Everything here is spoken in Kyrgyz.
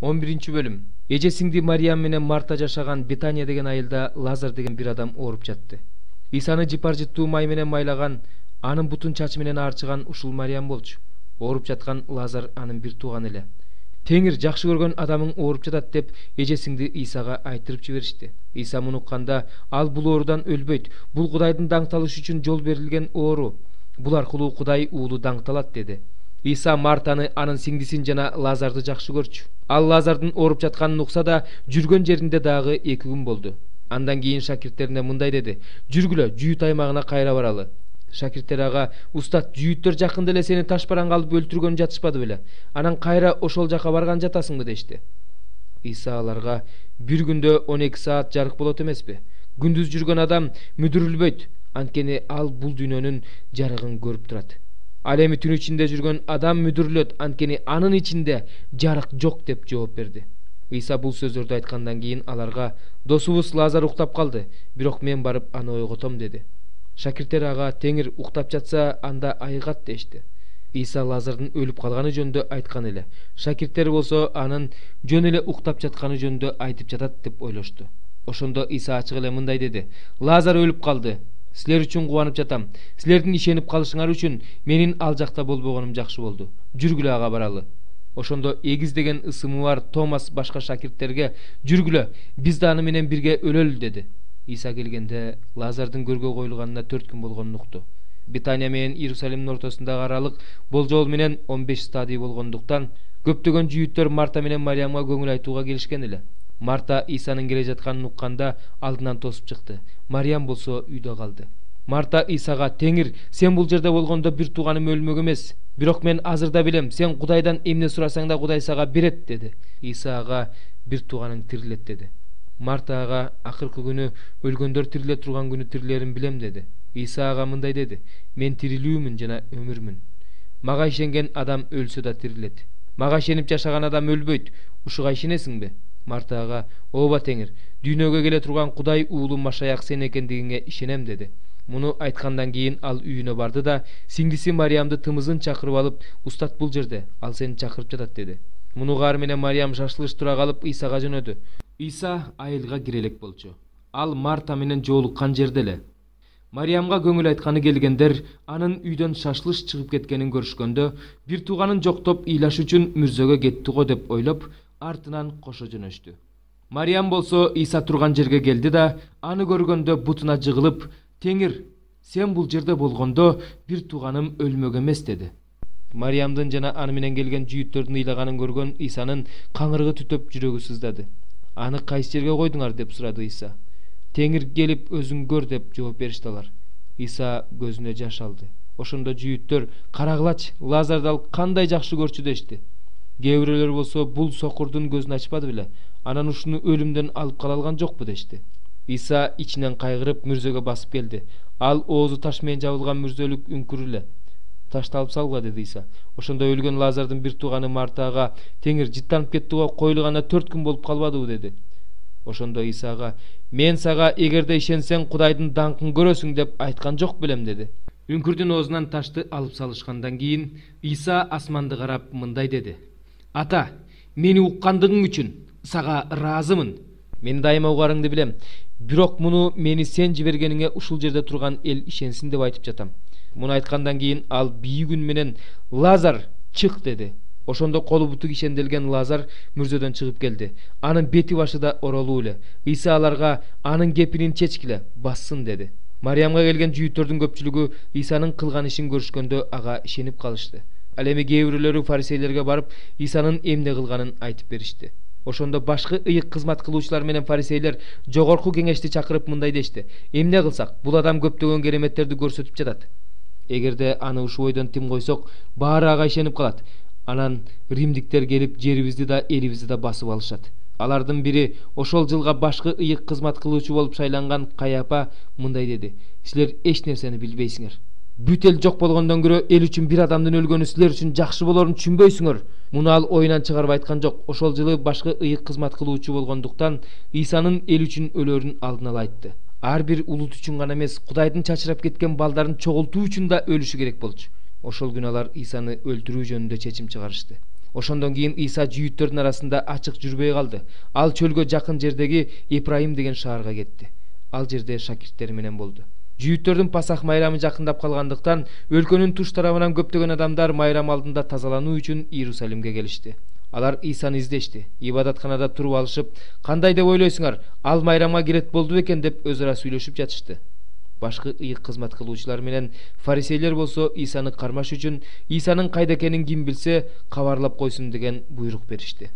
11-bölüm. Эжесиңди Мариям менен Марта жашаган Бетания деген айылда Лазар деген бир адам ооруп жатты. Исаны жыпар-жыттуу май менен майлаган, анын бутун чачы менен аарчыган ушул Мариям болчу. Ооруп жаткан Лазар анын бир тууганы эле. Теңир жакшы көргөн адамың ооруп жатат деп эжесиңди Исага айтырып жиберишти. Иса муну укканда, ал бул оорудан өлбөйт. Бул Кудайдын даңкталышы үчүн жол берилген оору. Бул аркылуу Кудай уулу даңкталат деди. Иса Мартаны, анын сиңдисин жана Лазарды жакшы көрчү. Ал Лазардын ооруп жатканын укса да, жүргөн жеринде дагы 2 күн болду. Андан кийин шакирттерине мындай деди: "Жүргүлө, жүйүт аймагына кайра баралы." Шакирттер ага: "Устат, жүйүттөр жакында эле сени ташбараңга алып өлтүргөн жатышпады беле? Анан кайра ошол жака барган жатасыңбы?" дешти. Иса аларга: "Бир күндө 12 саат жарык болот эмеспи? Күндүз жүргөн адам мүдүрүлбөйт, анткени ал бул дүйнөнүн жарыгын көрүп турат. Ал эми түн ичинде жүргөн адам мүдүрүлөт, анткени анын ичинде жарык жок" деп жооп берди. Иса бул сөздөрдү айткандан кийин аларга: "Досубуз Лазар уктап калды, бирок мен барып аны ойготом" деди. Шакирттер ага: "Теңир уктап жатса, анда айыгат" дешти. Иса Лазардын өлүп калганы жөнүндө айткан эле. Шакирттер болсо анын жөн эле уктап жатканы жөнүндө айтып жатат деп ойлошту. Ошондо Иса ачык эле мындай деди: "Лазар өлүп калды. Силер үчүн кубанып жатам. Силердин ишенип калышыңар үчүн менин ал жакта болбогонум жакшы болду. Жүргүлө ага баралы." Ошондо эгиз деген ысымы бар Томас башка шакирттерге: "Жүргүлө, биз да аны менен бирге өлөлү" деди. Иса келгенде Лазардын көргө коюлганына 4 күн болгонун укту. Бетания менен Иерусалимдин ортосундагы аралык болжол менен 15 стадий болгондуктан көптөгөн жүйүттөр Марта менен Мариямга көңүл айтууга келишкен эле. Марта Исанын келе жатканын укканда алдынан тосуп чыкты. Мариям болсо үйдө калды. Марта Исага: "Теңир, сен бул жерде болгондо бир тууганым өлмөк эмес. Бирок мен азырда билем, сен Кудайдан эмне сурасаң да Кудай сага берет" деди. Иса ага: "Бир тууганың тирилет" деди. Марта ага: "Акыркы күнү өлгөндөр тириле турган күнү тирилерин билем" деди. Иса ага мындай деди: "Мен тирилүүмүн жана өмүрмүн. Мага ишенген адам өлсө да тирилет. Мага ишенип жашаган адам өлбөйт. Ушуга ишенесиңби?" Марта ага: "Ооба Теңир, дүйнөгө келе турган Кудай уулу Машаяк сен экендигиңе ишенем" деди. Муну айткандан кийин ал үйүнө барды да сиңдиси Мариямды тымызын чакырып алып: "Устат бул жерде, ал сени чакырып жатат" деди. Муну каар менен Мариям шашылыш тура калып Исага жөнөдү. Иса айылга кире элек болчу. Ал Марта менен жоолуккан жерде эле. Мариямга көңүл айтканы келгендер анын үйдөн шашылыш чыгып кеткенин көрүшкөндө, бир тууганын жоктоп ыйлаш үчүн мүрзөгө кетти го деп ойлоп, артынан кошо жөнөштү. Мариям болсо Иса турган жерге келди да аны көргөндө бутуна жыгылып: "Теңир, сен бул жерде болгондо бир тууганым өлмөк эмес" деди. Мариямдын жана аны менен келген жүйүттөрдүн ыйлаганын көргөн Исанын каңырыгы түтөп жүрөгү сыздады. "Аны кайсы жерге койдуңар?" деп сурады Иса. "Теңир келип өзүң көр" деп жооп беришти алар. Иса көзүнө жаш алды. Ошондо жүйүттөр: "Карагылачы, Лазарды ал кандай жакшы көрчү" дешти. Кээ бирөөлөр болсо: "Бул сокурдун көзүн ачпады беле? Анан ушуну өлүмдөн алып кала алган жокпу" дешти. Иса ичинен кайгырып мүрзөгө басып келди. Ал оозу таш менен жабылган мүрзөлүк үңкүр эле. "Ташты алып салгыла" деди Иса. Ошондо өлгөн Лазардын бир тууганы Мартага: "Теңир жыттанып кетти го, коюлганына 4 күн болуп калбадыбы" деди. Ошондо Исага: "Мен сага эгерде ишенсең Кудайдын даңкын көрөсүң деп айткан жок белем" деди. Үңкүрдүн оозунан ташты алып салышкандан кийин Иса асманды карап мындай деди: "Ата, мени уккандыгың үчүн сага ыраазымын. Мен дайыма угарыңды билем. Бирок муну мени сен жибергениңе ушул жерде турган эл ишенсин деп айтып жатам." Муну айткандан кийин ал бийик үн менен: "Лазар, чык" деди. Ошондо колу буту кишенделген Лазар мүрзөдөн чыгып келди. Анын бети башы да оролуу эле. Иса аларга: "Анын кепинин чечкиле, бассын" деди. Мариямга келген жүйүттөрдүн көпчүлүгү Исанын кылган ишин көрүшкөндө ага ишенип калышты. Ал эми кээ бирөөлөрү фарисейлерге барып Исанын эмне кылганын айтып беришти. Ошондо башкы ыйык кызмат кылуучулар менен фарисейлер жогорку кеңешти чакырып мындай дешти: "Эмне кылсак? Бул адам көптөгөн кереметтерди көрсөтүп жатат. Эгерде аны ушул бойдон тим койсок, баары ага ишенип калат. Анан римдиктер келип жерибизди да элибизди да басып алышат." Алардын бири, ошол жылга башкы ыйык кызмат кылуучу болуп шайланган Каяпа мындай деди: "Силер эч нерсени билбейсиңер. Бүт эл жок болгондон көрө эл үчүн бир адамдын өлгөнү силер үчүн жакшы болорун түшүнбөйсүңөр." Муну ал оюнан чыгарып айткан жок. Ошол жылы башкы ыйык кызмат кылуучу болгондуктан Исанын эл үчүн өлөрүн алдын ала айтты. Ар бир улут үчүн гана эмес, Кудайдын чачырап кеткен балдарын чогултуу үчүн да өлүшү керек болчу. Ошол күнү алар Исаны өлтүрүү жөнүндө чечим чыгарышты. Ошондон кийин Иса жүйүттөрдүн арасында ачык жүрбөй калды. Ал чөлгө жакын жердеги Ибраим деген шаарга кетти. Ал жерде шакирттери менен болду. Жүйүттөрдүн Пасах майрамы жакындап калгандыктан өлкөнүн туш тарабынан көптөгөн адамдар майрам алдында тазалануу үчүн Иерусалимге келишти. Алар Исаны издешти. Ибадатканада туруп алышып, кандай деп ойлойсуңар, ал майрамга кирет болду бекен деп өз ара сүйлөшүп жатышты. Башкы ыйык кызмат кылуучулар менен фарисейлер болсо Исаны кармаш үчүн Исанын кайда экенин ким билсе кабарлап койсун деген буйрук беришти.